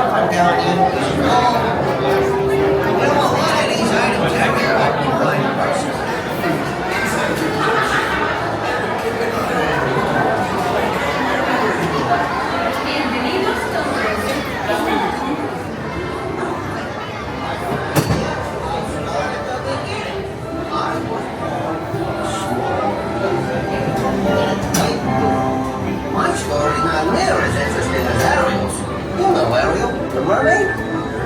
up and down here is wrong. Well, a lot of these items have been left behind prices. My story not near as interesting as Ariel's. You know Ariel, the mermaid?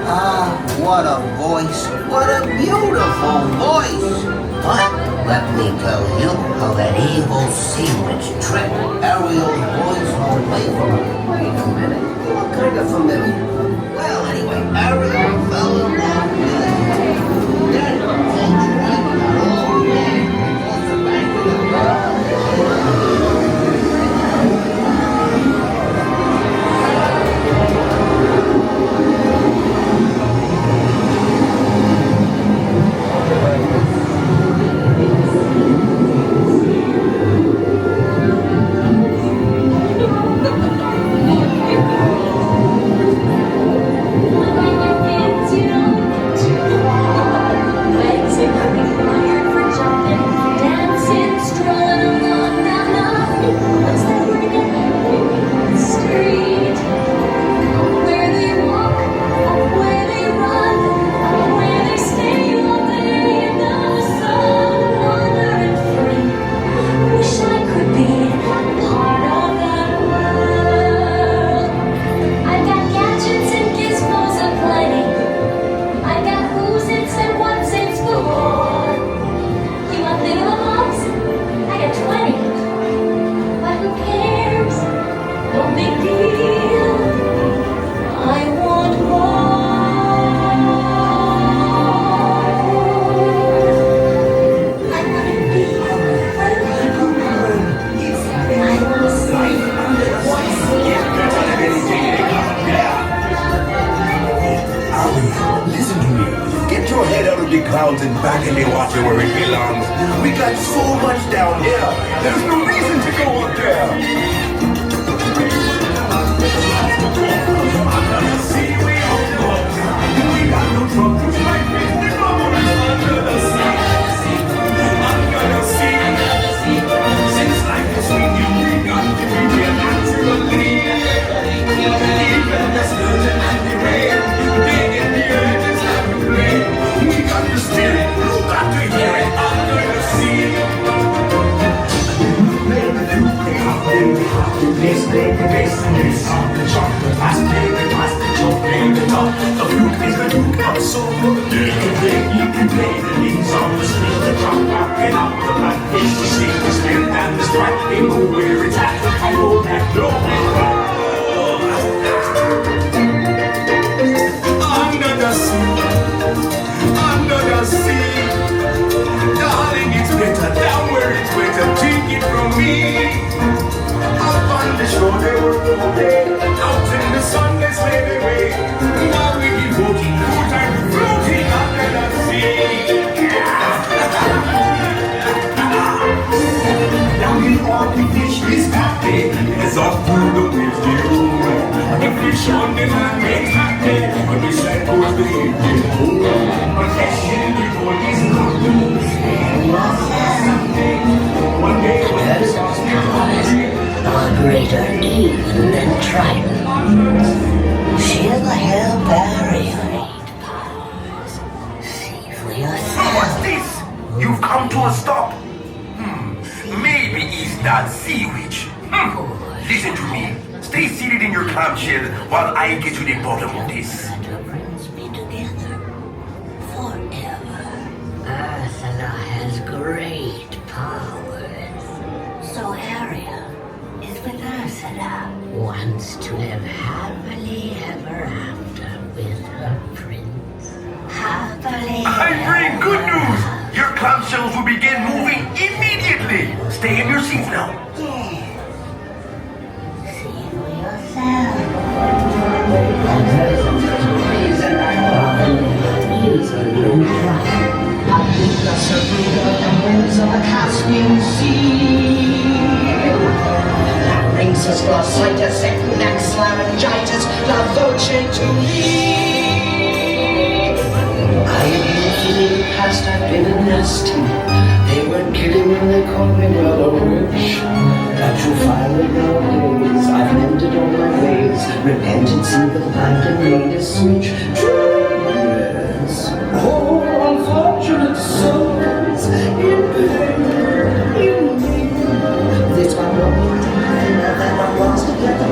Ah, what a voice. What a beautiful voice. But let me tell you how that evil sea witch tricked Ariel's voice away from her. Wait a minute. You look kind of familiar. Well, anyway, Ariel fell in love with it. Then her whole tribe got all mad because the bank of the girl. Clouds and back in the water where it belongs. We got so much down here. There's no reason to go up there. See, we all know. We got no troubles. Life is the normal under the sea. Under the sea. Since life is with you, we got to be here naturally. Even the sturgeon and the rain, dig in the earth is like a play. We got the spirit, you got to hear it under the sea. Baby, they have to this, on the chocolate, pass the choke, baby, top. The fruit is the root of soul. You can play the leaves on the string, the drop, rocking up the blackfish, the snake, the snare, and the strike. They know where it's at, I know that door. Under the sea. Under the sea, darling, it's better down where it's better. Take it from me. Up on the shore they work all day, out in the sun they slay their way. Now we keep walking, full time floating under the sea. Down in all the fish is happy, as up through the waves they roll. The fish on the land makes happy, but the side goes the evening home. But fishing before is not the one day when the stars are greater even than Triton. Feel the hell barrier powers. See for yourself. What's this? You've come to a stop. Maybe it's that sea witch. Listen to me. Stay seated in your clamshell while I get to the bottom of this. That brings me together forever. Ursula has great powers. So Ariel is with Ursula. Wants to live happily ever after with her prince. Happily. I bring good news. Your clamshells will begin moving immediately. Stay in your seats now. Of the Caspian Sea, larynxus, glossitis, neck, laryngitis, la voce to nasty. They were kidding when they called me well a witch. But you'll find that nowadays I've mended all my ways, repented, seen the light and made a switch. Yes, poor unfortunate souls in pain, in need. It's my one time that I'm lost together.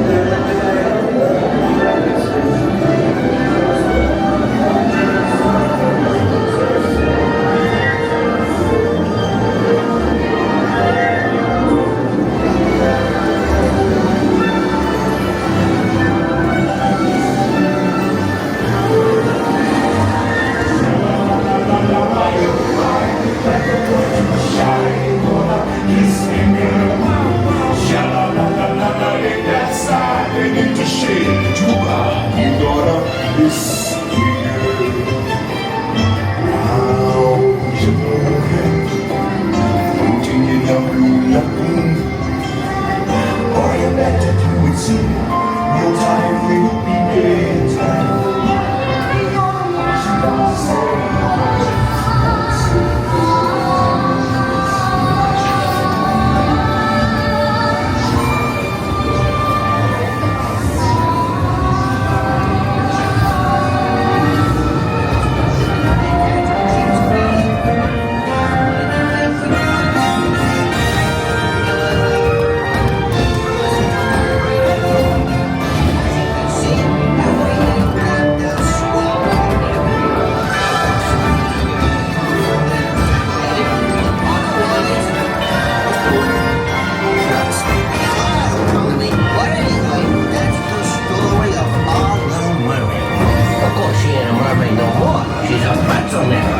She's a pretzel now.